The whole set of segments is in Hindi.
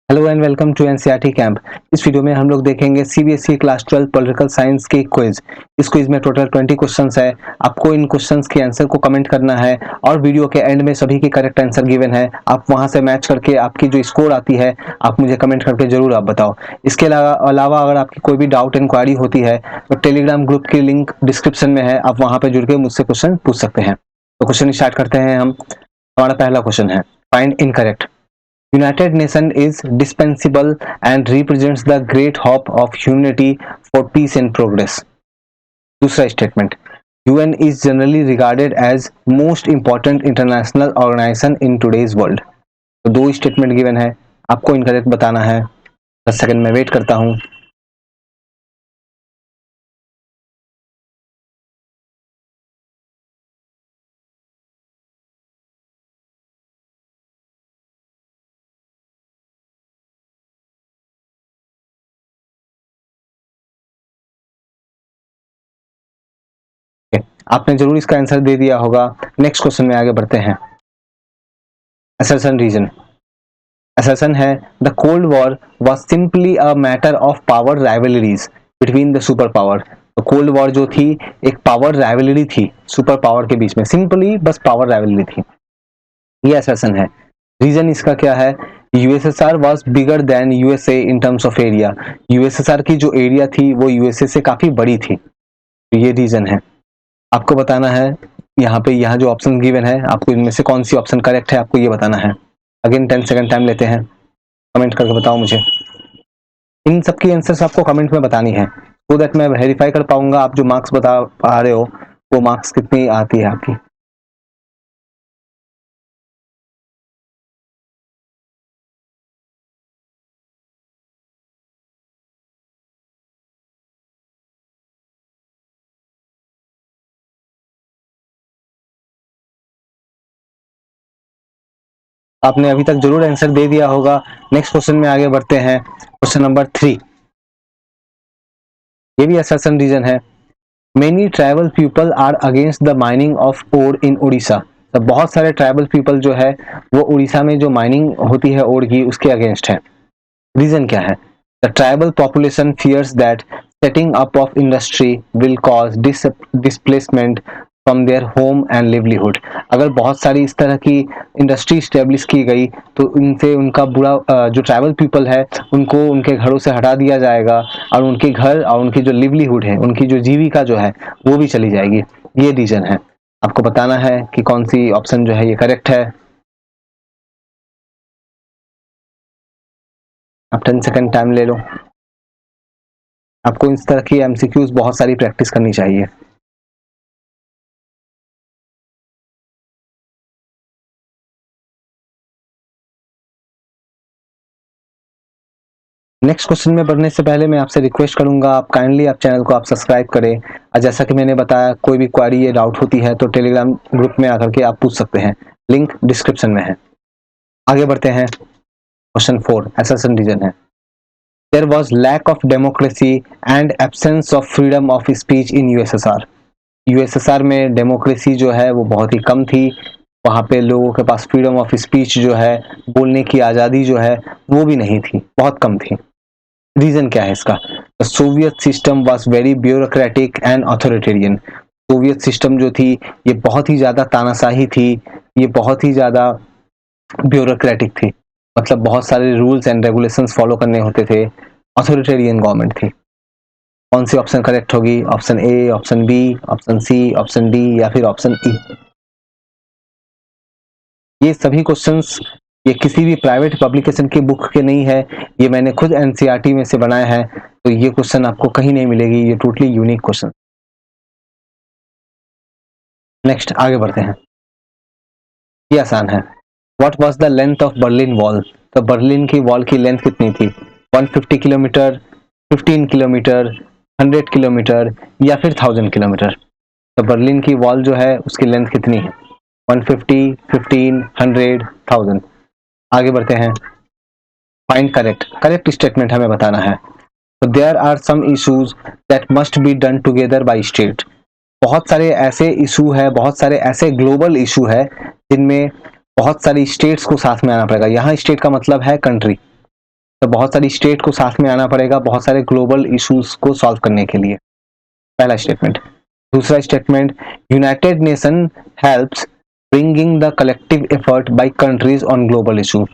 Hello and welcome to NCERT camp. इस वीडियो में हम लोग देखेंगे सीबीएसई क्लास 12 पॉलिटिकल साइंस की क्विज। इस क्विज में टोटल 20 क्वेश्चंस है। आपको इन क्वेश्चंस के आंसर को कमेंट करना है और वीडियो के एंड में सभी के करेक्ट आंसर गिवन है। आप वहां से मैच करके आपकी जो स्कोर आती है आप मुझे कमेंट करके जरूर आप बताओ। इसके अलावा अगर आपकी कोई भी डाउट इंक्वायरी होती है तो टेलीग्राम ग्रुप की लिंक डिस्क्रिप्शन में है, आप वहां पर जुड़ के मुझसे क्वेश्चन पूछ सकते हैं। तो क्वेश्चन स्टार्ट करते हैं हम। हमारा पहला क्वेश्चन है, find incorrect. United Nations is dispensable and represents the great hope of humanity for peace and progress. दूसरा statement, UN is generally regarded as most important international organization in today's world. तो दो स्टेटमेंट गिवन है, आपको इनकरेक्ट बताना है। 10 सेकंड में वेट करता हूं। आपने जरूर इसका आंसर दे दिया होगा। नेक्स्ट क्वेश्चन में आगे बढ़ते हैं। असर्शन रीजन, असर्शन है the cold war was simply a matter of power rivalries between the super power. तो कोल्ड वॉर जो थी एक पावर राइवलरी थी सुपर पावर के बीच में, सिंपली बस पावर राइवलरी थी, ये असर्शन है। रीजन इसका क्या है, USSR was bigger than USA in terms of area. USSR की जो एरिया थी वो यूएसए से काफी बड़ी थी, तो ये रीजन है। आपको बताना है यहाँ जो ऑप्शन गिवन है आपको इनमें से कौन सी ऑप्शन करेक्ट है, आपको ये बताना है। अगेन 10 सेकंड टाइम लेते हैं, कमेंट करके बताओ मुझे। इन सबकी आंसर्स आपको कमेंट में बतानी है सो दैट मैं वेरीफाई कर पाऊंगा आप जो मार्क्स बता पा रहे हो वो मार्क्स कितनी आती है आपकी। आपने अभी तक जरूर आंसर दे दिया होगा। नेक्स्ट क्वेश्चन में आगे बढ़ते हैं। क्वेश्चन नंबर 3, ये भी असर्शन रीजन है। Many tribal people are against the mining of ore in Orissa. तो बहुत सारे ट्राइबल पीपल जो है वो उड़ीसा में जो माइनिंग होती है ओर की उसके अगेंस्ट है। रीजन क्या है, the tribal population fears that setting up of industry will cause displacement from their home and livelihood. अगर बहुत सारी इस तरह की इंडस्ट्री स्टेब्लिश की गई तो इनसे उनका बुरा जो ट्राइबल पीपल है उनको उनके घरों से हटा दिया जाएगा और उनके घर और उनकी जो लिवलीहुड है, उनकी जो जीविका जो है वो भी चली जाएगी। ये रीजन है। आपको बताना है कि कौन सी ऑप्शन जो है ये करेक्ट है। आप 10 सेकंड टाइम ले लो। आपको इस तरह की एमसीक्यूज बहुत सारी प्रैक्टिस करनी चाहिए। नेक्स्ट क्वेश्चन में बढ़ने से पहले मैं आपसे रिक्वेस्ट करूंगा आप काइंडली आप चैनल को आप सब्सक्राइब करें और जैसा कि मैंने बताया कोई भी क्वेरी या डाउट होती है तो टेलीग्राम ग्रुप में आकर के आप पूछ सकते हैं, लिंक डिस्क्रिप्शन में है। आगे बढ़ते हैं। क्वेश्चन 4 असर्शन रीजन है, there was lack of democracy and absence of freedom of speech in USSR. USSR में डेमोक्रेसी जो है वो बहुत ही कम थी, वहां पे लोगों के पास फ्रीडम ऑफ स्पीच जो है बोलने की आज़ादी जो है वो भी नहीं थी, बहुत कम थी। रीजन क्या है इसका, the Soviet system was very bureaucratic and authoritarian. Soviet system जो थी ये बहुत ही ज्यादा तानाशाही थी, ये बहुत ही ज्यादा ब्यूरोक्रेटिक थी, मतलब बहुत सारे रूल्स एंड रेगुलेशंस फॉलो करने होते थे। अथॉरिटेरियन गवर्नमेंट थी। कौन सी ऑप्शन करेक्ट होगी, option A, option B, option C, option D या फिर ऑप्शन ई। ये सभी क्वेश्चंस ये किसी भी प्राइवेट पब्लिकेशन की बुक के नहीं है, ये मैंने खुद एनसीईआरटी में से बनाया है, तो ये क्वेश्चन आपको कहीं नहीं मिलेगी, ये टोटली यूनिक क्वेश्चन। नेक्स्ट आगे बढ़ते हैं। ये आसान है। What was the length of Berlin wall. तो बर्लिन की वॉल की लेंथ कितनी थी, 150 किलोमीटर, 15 किलोमीटर, 100 किलोमीटर या फिर 1000 किलोमीटर। तो बर्लिन की वॉल जो है उसकी लेंथ कितनी है, 150, 15, 100, 1000। आगे बढ़ते हैं। फाइंड करेक्ट, करेक्ट स्टेटमेंट हमें बताना है। तो there are some issues that must be done together by state. बहुत सारे ऐसे इशू है, बहुत सारे ऐसे ग्लोबल इशू है जिनमें बहुत सारी स्टेट्स को साथ में आना पड़ेगा। यहाँ स्टेट का मतलब है कंट्री। तो बहुत सारी स्टेट को साथ में आना पड़ेगा बहुत सारे ग्लोबल इश्यूज को सॉल्व करने के लिए। पहला स्टेटमेंट। दूसरा statement, United nation helps bringing the collective effort bye countries on global issue.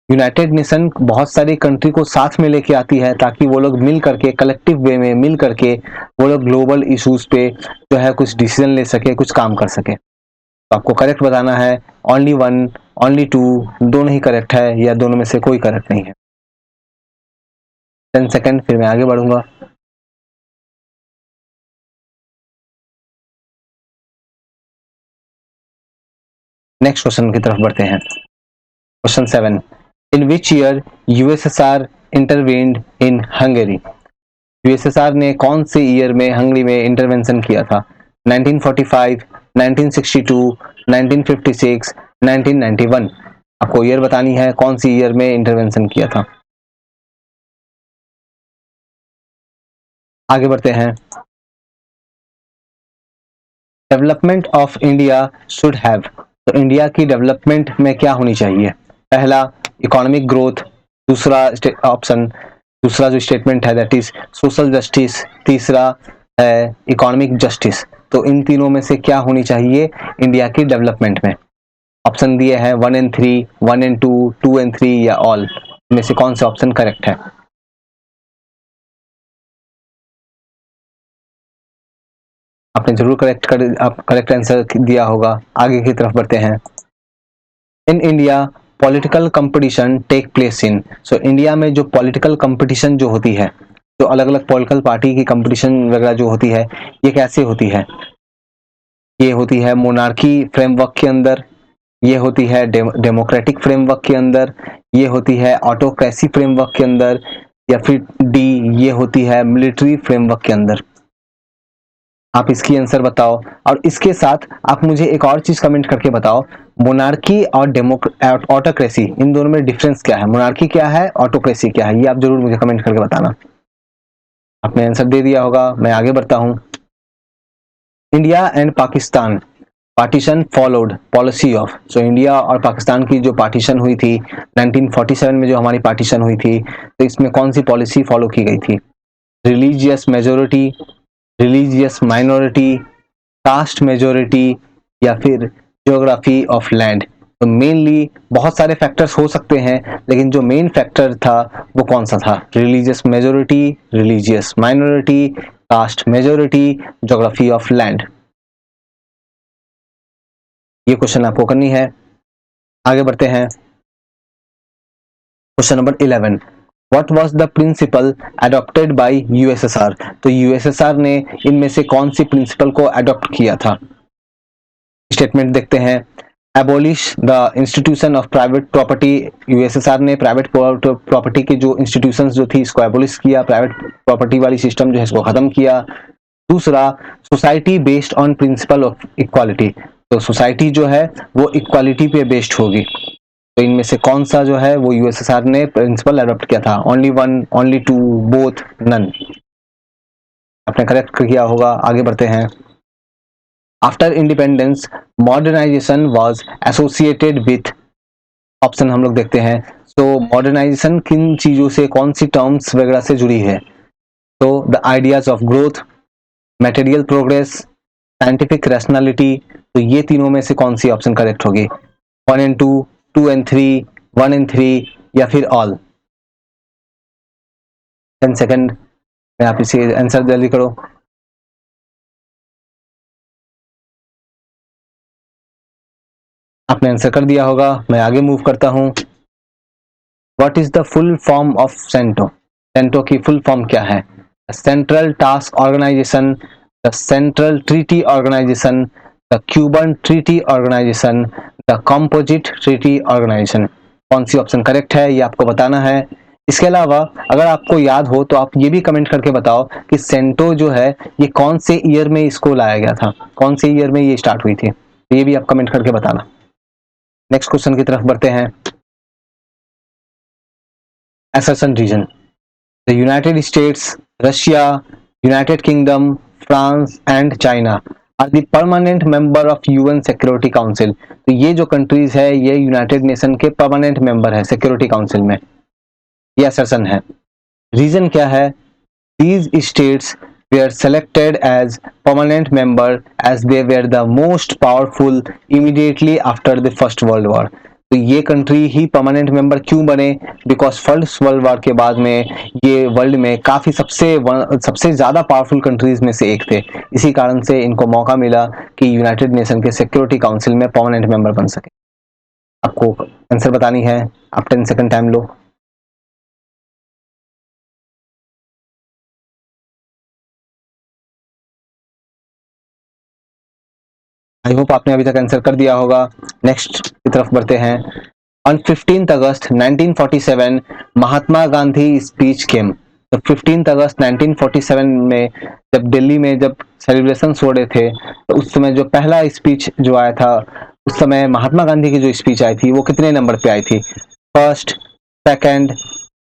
United nation बहुत सारी कंट्री को साथ में लेके आती है ताकि वो लोग मिल करके कलेक्टिव वे में मिल करके वो लोग ग्लोबल इश्यूज पे जो है कुछ डिसीजन ले सके, कुछ काम कर सके। तो आपको करेक्ट बताना है, ओनली वन, ओनली टू, दोनों ही करेक्ट है या दोनों में से कोई करेक्ट नहीं है। 10 सेकंड, फिर मैं आगे बढ़ूंगा। नेक्स्ट क्वेश्चन की तरफ बढ़ते हैं। Question 7, in which year USSR intervened in Hungary. USSR ने कौन से ईयर में हंगरी में इंटरवेंशन किया था? 1945, 1962, 1956, 1991। आपको ईयर बतानी है, कौन सी ईयर में इंटरवेंशन किया था। आगे बढ़ते हैं। Development of India should have, तो इंडिया की डेवलपमेंट में क्या होनी चाहिए? पहला इकोनॉमिक ग्रोथ, दूसरा ऑप्शन, दूसरा जो स्टेटमेंट है दैट इज सोशल जस्टिस, तीसरा है इकोनॉमिक जस्टिस। तो इन तीनों में से क्या होनी चाहिए इंडिया की डेवलपमेंट में? ऑप्शन दिए हैं 1 एंड 3, 1 एंड 2, 2 एंड 3 या ऑल, में से कौन सा ऑप्शन करेक्ट है? आपने जरूर करेक्ट आंसर दिया होगा। आगे की तरफ बढ़ते हैं। In India political competition take place in, so India में जो पॉलिटिकल कंपटीशन जो होती है, जो अलग अलग पॉलिटिकल पार्टी की कंपटीशन वगैरह जो होती है, ये कैसे होती है? ये होती है मोनार्की फ्रेमवर्क के अंदर, ये होती है डेमोक्रेटिक फ्रेमवर्क के अंदर, ये होती है ऑटोक्रेसी फ्रेमवर्क के अंदर, या फिर डी ये होती है मिलिट्री फ्रेमवर्क के अंदर। आप इसकी आंसर बताओ और इसके साथ आप मुझे एक और चीज कमेंट करके बताओ, मोनार्की और ऑटोक्रेसी इन दोनों में डिफरेंस क्या है? मोनार्की क्या है, ऑटोक्रेसी क्या है, ये आप जरूर मुझे कमेंट करके बताना। आपने आंसर दे दिया होगा, मैं आगे बढ़ता हूं। India and Pakistan partition followed policy of, so India और पाकिस्तान की जो पार्टीशन हुई थी 1947 में, जो हमारी पार्टीशन हुई थी, तो इसमें कौन सी पॉलिसी फॉलो की गई थी? Religious majority, religious minority, caste majority, या फिर ज्योग्राफी ऑफ लैंड। तो मेनली बहुत सारे फैक्टर्स हो सकते हैं, लेकिन जो मेन फैक्टर था वो कौन सा था? Religious majority, religious minority, caste majority, geography of land. ये क्वेश्चन आपको करनी है। आगे बढ़ते हैं। Question number 11, what was the principle adopted by USSR, तो यूएसएसआर ने इनमें से कौन सी प्रिंसिपल को अडॉप्ट किया था? स्टेटमेंट देखते हैं। Abolish the institution of private property, USSR ने प्राइवेट प्रॉपर्टी की जो इंस्टीट्यूशंस जो थी इसको एबोलिश किया, प्राइवेट प्रॉपर्टी वाली सिस्टम जो है इसको खत्म किया। दूसरा, society based on principle of equality, तो सोसाइटी जो है वो इक्वालिटी पे बेस्ड होगी। तो इनमें से कौन सा जो है वो यूएसएसआर ने प्रिंसिपल अडॉप्ट किया था? Only one, only two, both, none. आपने करेक्ट किया होगा। आगे बढ़ते हैं। After independence modernisation was associated with, option हम लोग देखते हैं। तो मॉडर्नाइजेशन किन चीजों से, कौन सी टर्म्स वगैरह से जुड़ी है? तो the ideas of growth, material progress, scientific rationality. तो ये तीनों में से कौन सी ऑप्शन करेक्ट होगी? 1 एंड 2, 2 एंड 3, 1 एंड 3, या फिर ऑल? 10 सेकंड में आप इसे आंसर जल्दी करो। आपने आंसर कर दिया होगा, मैं आगे मूव करता हूं। What is the full form of CENTO, CENTO की फुल फॉर्म क्या है? Central task organisation, the central treaty organisation, the Cuban treaty organisation, the composite treaty organisation. कौन सी ऑप्शन करेक्ट है ये आपको बताना है। इसके अलावा अगर आपको याद हो तो आप ये भी कमेंट करके बताओ कि सेंटो जो है ये कौन से ईयर में इसको लाया गया था, कौन से ईयर में ये स्टार्ट हुई थी, तो ये भी आप कमेंट करके बताना। नेक्स्ट क्वेश्चन की तरफ बढ़ते हैं। Assertion reason, the United States, Russia, United Kingdom, France and China are the permanent member of UN security council. तो ये जो कंट्रीज है ये यूनाइटेड नेशन के परमानेंट मेंबर है सिक्योरिटी काउंसिल में। ये असर्शन है। रीजन क्या है? These states were selected as permanent member as they were the most powerful immediately after the First World War. तो ये कंट्री ही परमानेंट मेंबर क्यों बने? बिकॉज फर्स्ट वर्ल्ड वॉर के बाद में ये वर्ल्ड में काफी सबसे ज्यादा पावरफुल कंट्रीज में से एक थे। इसी कारण से इनको मौका मिला कि यूनाइटेड नेशन के सिक्योरिटी काउंसिल में परमानेंट मेंबर बन सके। आपको आंसर बतानी है, आप 10 second time low. I hope आपने अभी तक आंसर कर दिया होगा। नेक्स्ट की तरफ बढ़ते हैं। On 15 August 1947 Mahatma Gandhi speech came. तो 15 अगस्त 1947 में जब दिल्ली में जब सेलिब्रेशन हो रहे थे, तो उस समय जो पहला स्पीच जो आया था, उस समय महात्मा गांधी की जो स्पीच आई थी वो कितने नंबर पे आई थी? फर्स्ट, सेकंड,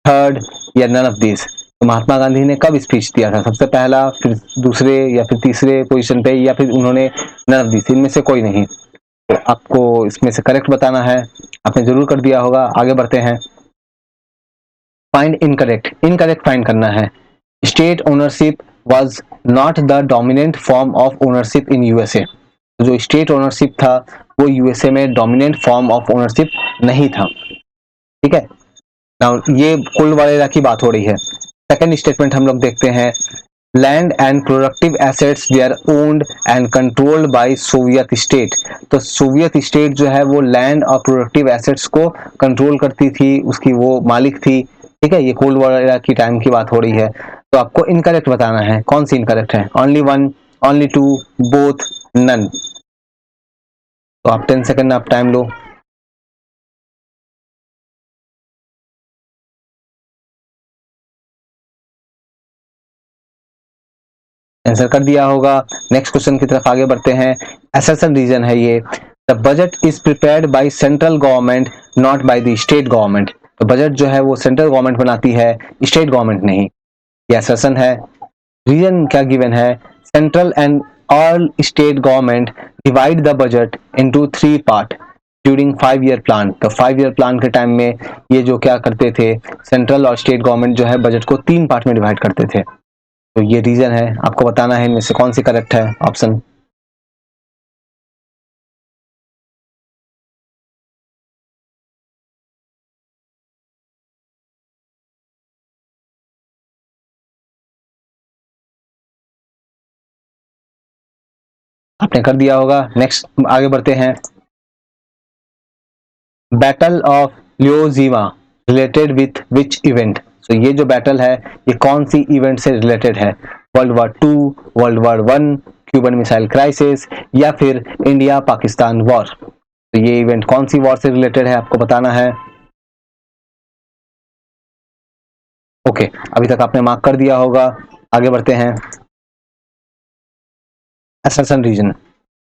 थर्ड या नन ऑफ दिस? तो महात्मा गांधी ने कब स्पीच दिया था? सबसे पहला, फिर दूसरे या फिर तीसरे पोजीशन पे, या फिर उन्होंने नन ऑफ दिस, इनमें से कोई नहीं? तो आपको इसमें से करेक्ट बताना है। आपने जरूर कर दिया होगा। आगे बढ़ते हैं। Find incorrect. इनकरेक्ट फाइंड करना है। State ownership was not the dominant form of ownership in USA. जो स्टेट ओनरशिप था वो यूएसए में डोमिनेंट फॉर्म ऑफ ओनरशिप नहीं था। ठीक है, नाउ ये कुल वगैरह की बात हो रही है। सेकंड स्टेटमेंट हम लोग देखते हैं। Land and productive assets they are owned and controlled by Soviet state. तो सोवियत स्टेट जो है वो लैंड और प्रोडक्टिव एसेट्स को कंट्रोल करती थी, उसकी वो मालिक थी। ठीक है, ये कोल्ड वॉर की टाइम की बात हो रही है। तो आपको इनकरेक्ट बताना है। कौन सी इनकरेक्ट है? Only one, only two, both, none? तो आप 10 सेकंड आप टाइम लो। आंसर कर दिया होगा। नेक्स्ट क्वेश्चन की तरफ आगे बढ़ते हैं। असर्शन रीजन है ये। The budget is prepared by central government not by the state government. तो बजट जो है वो सेंट्रल गवर्नमेंट बनाती है, स्टेट गवर्नमेंट नहीं। ये असर्शन है। रीजन क्या गिवन है? Central and all state government divide the budget into 3 part during 5 year plan. तो 5 ईयर प्लान के टाइम में ये जो क्या करते थे, सेंट्रल और स्टेट गवर्नमेंट जो है बजट को 3 पार्ट में डिवाइड करते थे। तो ये रीजन है। आपको बताना है इनमें से कौन सी करेक्ट है ऑप्शन। आपने कर दिया होगा। नेक्स्ट आगे बढ़ते हैं। Battle of Iwo Jima related with which event. तो ये जो बैटल है ये कौन सी इवेंट से रिलेटेड है? World war 2, world war 1, Cuban missile crisis या फिर इंडिया पाकिस्तान वॉर? तो ये इवेंट कौन सी वॉर से रिलेटेड है आपको बताना है। ओके, अभी तक आपने मार्क कर दिया होगा। आगे बढ़ते हैं। Assertion reason.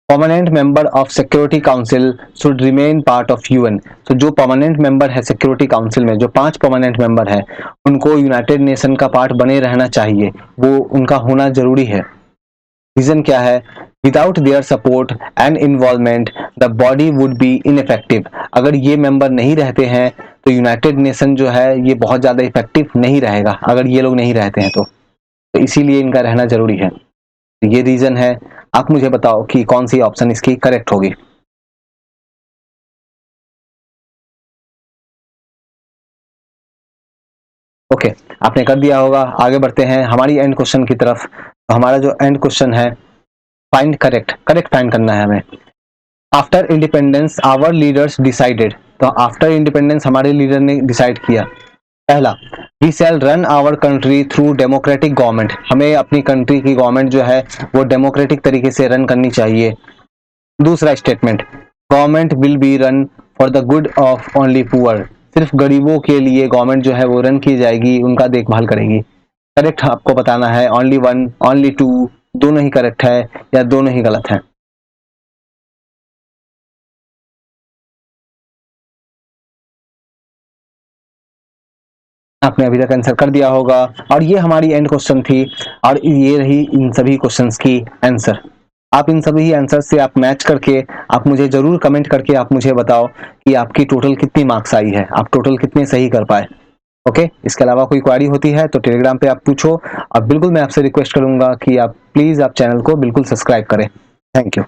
Permanent member of security council should remain part of UN. तो जो परमानेंट मेंबर है सिक्योरिटी काउंसिल में, जो 5 परमानेंट मेंबर है, उनको यूनाइटेड नेशन का पार्ट बने रहना चाहिए, वो उनका होना जरूरी है। रीजन क्या है? Without their support and involvement the body would be ineffective. अगर ये मेंबर नहीं रहते हैं तो यूनाइटेड नेशन जो है ये बहुत ज्यादा इफेक्टिव नहीं रहेगा, अगर ये लोग नहीं रहते हैं तो इसीलिए इनका रहना जरूरी है। ये रीजन है। आप मुझे बताओ कि कौन सी ऑप्शन इसकी करेक्ट होगी। ओके, आपने कर दिया होगा। आगे बढ़ते हैं हमारी एंड क्वेश्चन की तरफ। तो हमारा जो एंड क्वेश्चन है, फाइंड करेक्ट। करेक्ट फाइंड करना है हमें। After independence our leaders decided. तो आफ्टर इंडिपेंडेंस हमारे लीडर ने डिसाइड किया। पहला, we shall run our country through democratic government. हमें अपनी कंट्री की गवर्नमेंट जो है वो डेमोक्रेटिक तरीके से रन करनी चाहिए। दूसरा statement, government will be run for the good of only poor. सिर्फ गरीबों के लिए गवर्नमेंट जो है वो रन की जाएगी, उनका देखभाल करेगी। करेक्ट आपको बताना है। ओनली वन, ओनली टू, दोनों ही करेक्ट है या दोनों ही गलत है? आपने अभी तक आंसर कर दिया होगा। और ये हमारी एंड क्वेश्चन थी और ये रही इन सभी क्वेश्चंस की आंसर। आप इन सभी आंसर से आप मैच करके आप मुझे जरूर कमेंट करके आप मुझे बताओ कि आपकी टोटल कितनी मार्क्स आई है, आप टोटल कितने सही कर पाए। ओके, इसके अलावा कोई क्वेरी होती है तो टेलीग्राम पे आप पूछो, और बिल्कुल मैं आपसे रिक्वेस्ट करूंगा कि आप प्लीज आप चैनल को बिल्कुल सब्सक्राइब करें। Thank you.